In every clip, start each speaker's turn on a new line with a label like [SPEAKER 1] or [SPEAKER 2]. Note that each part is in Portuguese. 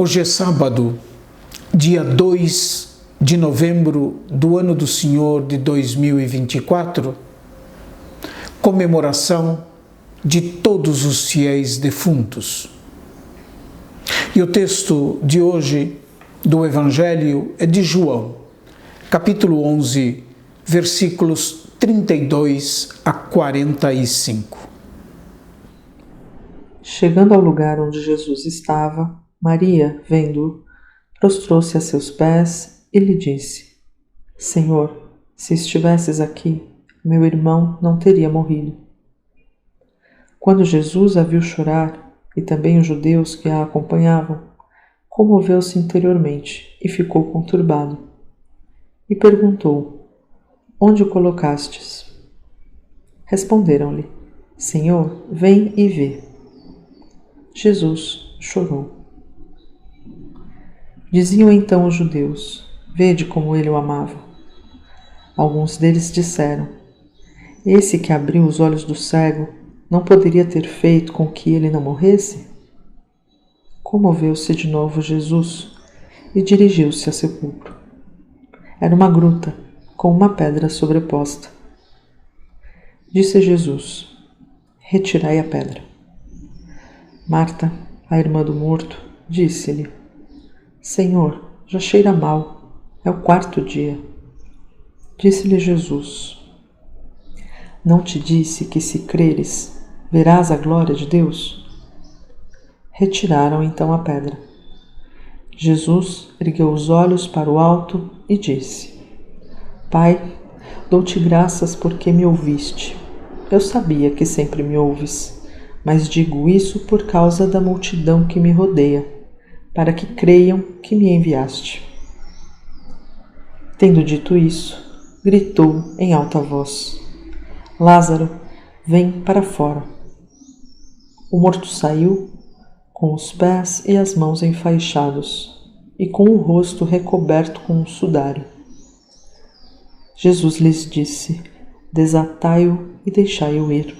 [SPEAKER 1] Hoje é sábado, dia 2 de novembro do ano do Senhor de 2024, comemoração de todos os fiéis defuntos. E o texto de hoje do Evangelho é de João, capítulo 11, versículos 32 a 45.
[SPEAKER 2] Chegando ao lugar onde Jesus estava, Maria, vendo-o, prostrou-se a seus pés e lhe disse: Senhor, se estivesses aqui, meu irmão não teria morrido. Quando Jesus a viu chorar, e também os judeus que a acompanhavam, comoveu-se interiormente e ficou conturbado. E perguntou: Onde o colocastes? Responderam-lhe: Senhor, vem e vê. Jesus chorou. Diziam então os judeus: Vede como ele o amava. Alguns deles disseram: Esse que abriu os olhos do cego não poderia ter feito com que ele não morresse? Comoveu-se de novo Jesus e dirigiu-se ao sepulcro. Era uma gruta com uma pedra sobreposta. Disse Jesus: Retirai a pedra. Marta, a irmã do morto, disse-lhe: Senhor, já cheira mal, é o 4º dia. Disse-lhe Jesus: Não te disse que, se creres, verás a glória de Deus? Retiraram então a pedra. Jesus ergueu os olhos para o alto e disse: Pai, dou-te graças porque me ouviste. Eu sabia que sempre me ouves, mas digo isso por causa da multidão que me rodeia, para que creiam que me enviaste. Tendo dito isso, gritou em alta voz: Lázaro, vem para fora. O morto saiu, com os pés e as mãos enfaixados, e com o rosto recoberto com um sudário. Jesus lhes disse: Desatai-o e deixai-o ir.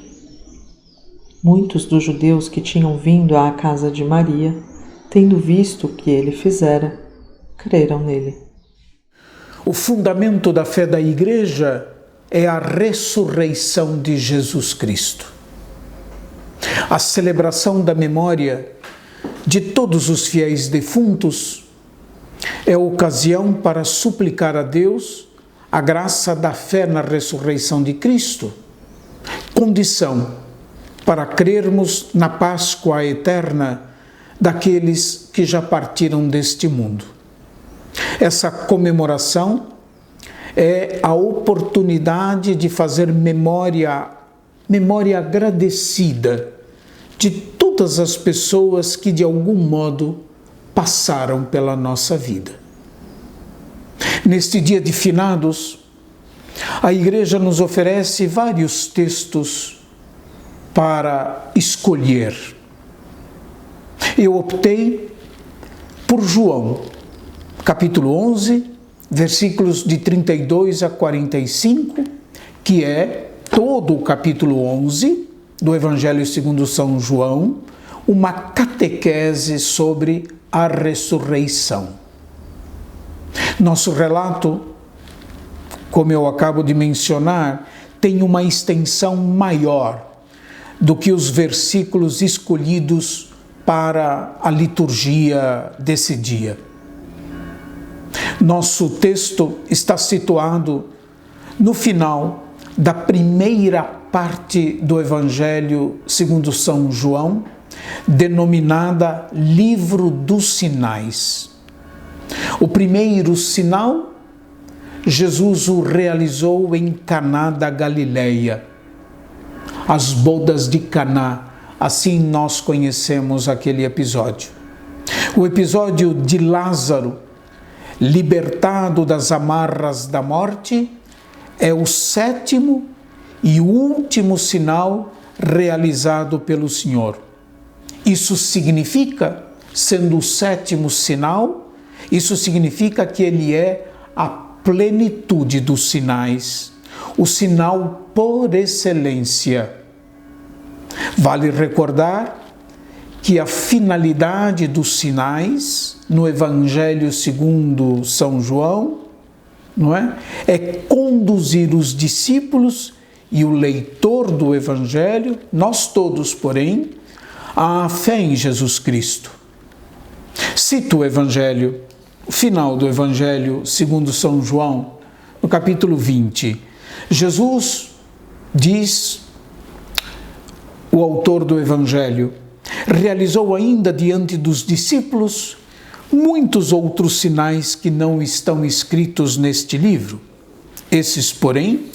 [SPEAKER 2] Muitos dos judeus que tinham vindo à casa de Maria, tendo visto o que ele fizera, creram nele.
[SPEAKER 1] O fundamento da fé da Igreja é a ressurreição de Jesus Cristo. A celebração da memória de todos os fiéis defuntos é ocasião para suplicar a Deus a graça da fé na ressurreição de Cristo, condição para crermos na Páscoa eterna daqueles que já partiram deste mundo. Essa comemoração é a oportunidade de fazer memória agradecida de todas as pessoas que de algum modo passaram pela nossa vida. Neste dia de finados, a Igreja nos oferece vários textos para escolher. Eu optei por João, capítulo 11, versículos de 32 a 45, que é todo o capítulo 11 do Evangelho segundo São João, uma catequese sobre a ressurreição. Nosso relato, como eu acabo de mencionar, tem uma extensão maior do que os versículos escolhidos para a liturgia desse dia. Nosso texto está situado no final da primeira parte do Evangelho segundo São João, denominada Livro dos Sinais. O primeiro sinal, Jesus o realizou em Caná da Galileia. As bodas de Caná, assim nós conhecemos aquele episódio. O episódio de Lázaro, libertado das amarras da morte, é o 7º e último sinal realizado pelo Senhor. Isso significa, sendo o 7º sinal, isso significa que ele é a plenitude dos sinais, o sinal por excelência. Vale recordar que a finalidade dos sinais no Evangelho segundo São João, não é? É conduzir os discípulos e o leitor do Evangelho, nós todos, porém, à fé em Jesus Cristo. Cito o Evangelho, o final do Evangelho segundo São João, no capítulo 20. Jesus diz, o autor do Evangelho, realizou ainda diante dos discípulos muitos outros sinais que não estão escritos neste livro. Esses, porém,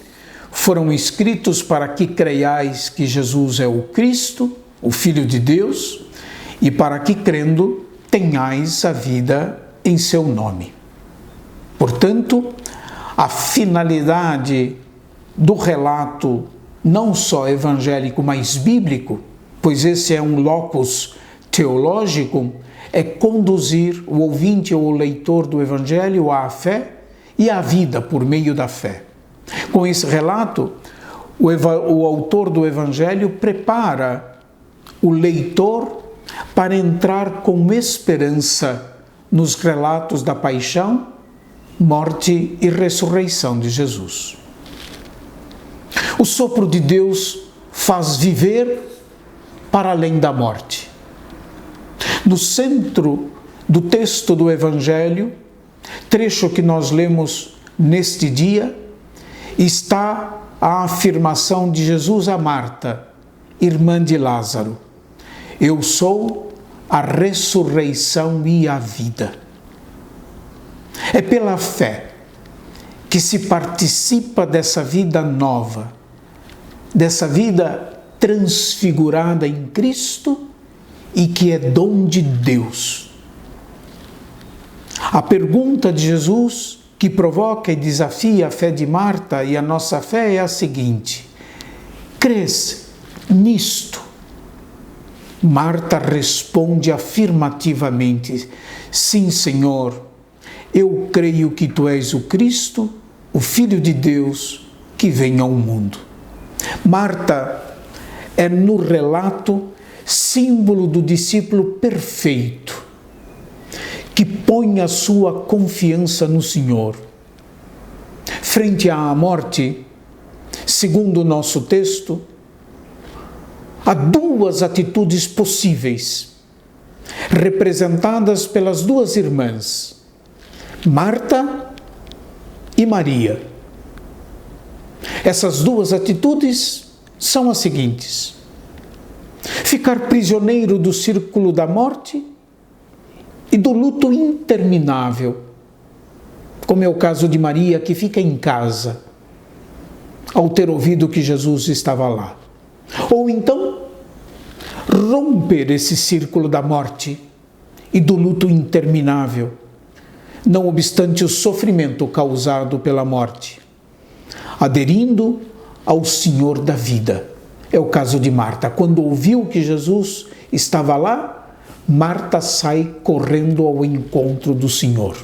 [SPEAKER 1] foram escritos para que creiais que Jesus é o Cristo, o Filho de Deus, e para que, crendo, tenhais a vida em seu nome. Portanto, a finalidade do relato, não só evangélico, mas bíblico, pois esse é um locus teológico, é conduzir o ouvinte ou o leitor do Evangelho à fé e à vida por meio da fé. Com esse relato, o autor do Evangelho prepara o leitor para entrar com esperança nos relatos da paixão, morte e ressurreição de Jesus. O sopro de Deus faz viver para além da morte. No centro do texto do Evangelho, trecho que nós lemos neste dia, está a afirmação de Jesus a Marta, irmã de Lázaro: eu sou a ressurreição e a vida. É pela fé que se participa dessa vida nova, dessa vida transfigurada em Cristo e que é dom de Deus. A pergunta de Jesus que provoca e desafia a fé de Marta e a nossa fé é a seguinte: crês nisto? Marta responde afirmativamente: sim, Senhor, eu creio que tu és o Cristo, o Filho de Deus, que vem ao mundo. Marta é no relato símbolo do discípulo perfeito, que põe a sua confiança no Senhor. Frente à morte, segundo o nosso texto, há duas atitudes possíveis, representadas pelas duas irmãs, Marta e Maria. Essas duas atitudes são as seguintes: ficar prisioneiro do círculo da morte e do luto interminável, como é o caso de Maria, que fica em casa, ao ter ouvido que Jesus estava lá. Ou então, romper esse círculo da morte e do luto interminável, não obstante o sofrimento causado pela morte, aderindo ao Senhor da vida. É o caso de Marta. Quando ouviu que Jesus estava lá, Marta sai correndo ao encontro do Senhor.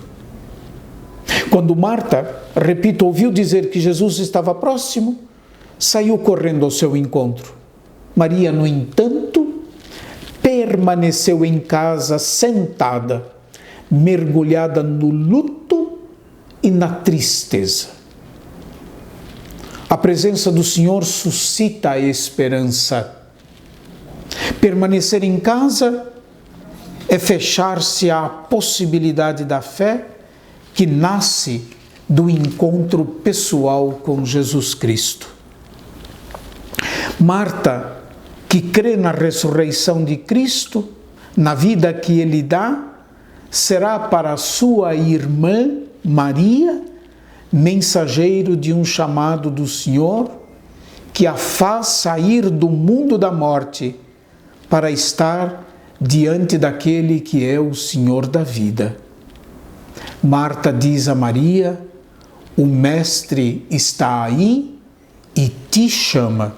[SPEAKER 1] Quando Marta, repito, ouviu dizer que Jesus estava próximo, saiu correndo ao seu encontro. Maria, no entanto, permaneceu em casa sentada, mergulhada no luto e na tristeza. A presença do Senhor suscita a esperança. Permanecer em casa é fechar-se à possibilidade da fé que nasce do encontro pessoal com Jesus Cristo. Marta, que crê na ressurreição de Cristo, na vida que Ele dá, será para sua irmã Maria mensageiro de um chamado do Senhor que a faz sair do mundo da morte para estar diante daquele que é o Senhor da vida. Marta diz a Maria: o Mestre está aí e te chama.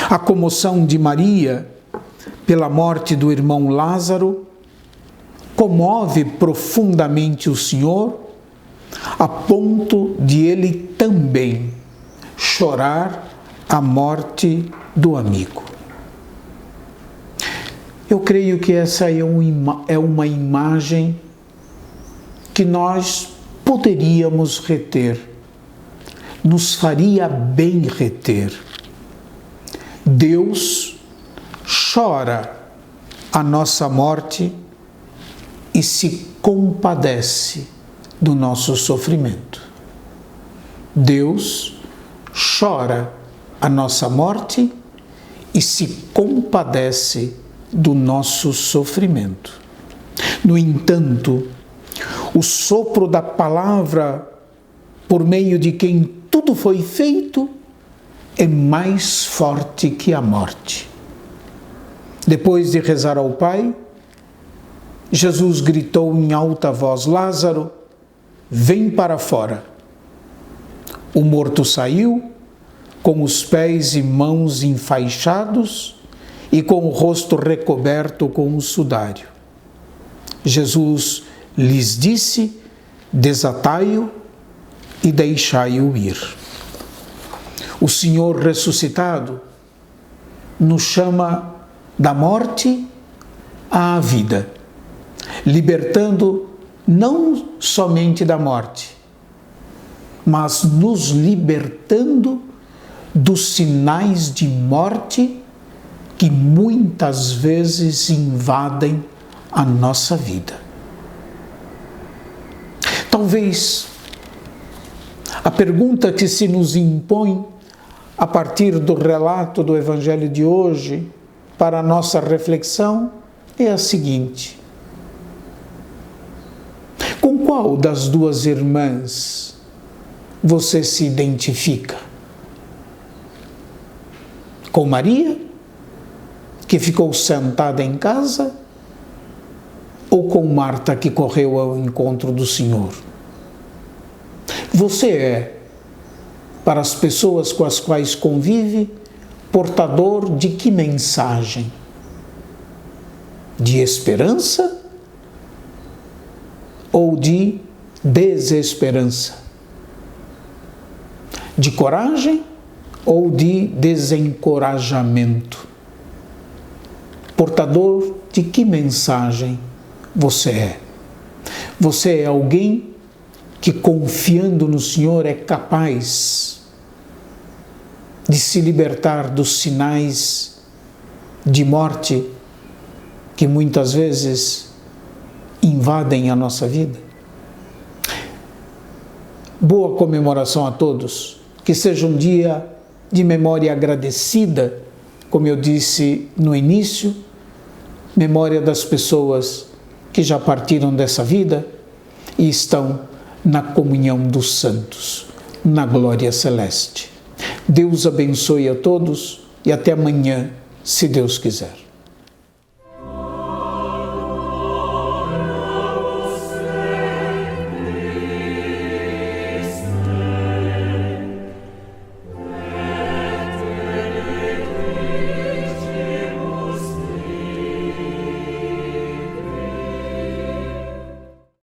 [SPEAKER 1] A comoção de Maria pela morte do irmão Lázaro comove profundamente o Senhor, a ponto de ele também chorar a morte do amigo. Eu creio que essa é uma imagem que nós poderíamos reter, nos faria bem reter. Deus chora a nossa morte e se compadece do nosso sofrimento. Deus chora a nossa morte e se compadece do nosso sofrimento. No entanto, o sopro da palavra, por meio de quem tudo foi feito, é mais forte que a morte. Depois de rezar ao Pai, Jesus gritou em alta voz: Lázaro, vem para fora. O morto saiu, com os pés e mãos enfaixados e com o rosto recoberto com um sudário. Jesus lhes disse: desatai-o e deixai-o ir. O Senhor ressuscitado nos chama da morte à vida, libertando não somente da morte, mas nos libertando dos sinais de morte que muitas vezes invadem a nossa vida. Talvez a pergunta que se nos impõe a partir do relato do Evangelho de hoje para a nossa reflexão é a seguinte: com qual das duas irmãs você se identifica? Com Maria, que ficou sentada em casa, ou com Marta, que correu ao encontro do Senhor? Você é, para as pessoas com as quais convive, portador de que mensagem? De esperança ou de desesperança? De coragem ou de desencorajamento? Portador de que mensagem você é? Você é alguém que, confiando no Senhor, é capaz de se libertar dos sinais de morte que muitas vezes invadem a nossa vida? Boa comemoração a todos, que seja um dia de memória agradecida, como eu disse no início, memória das pessoas que já partiram dessa vida e estão na comunhão dos santos, na glória celeste. Deus abençoe a todos e até amanhã, se Deus quiser.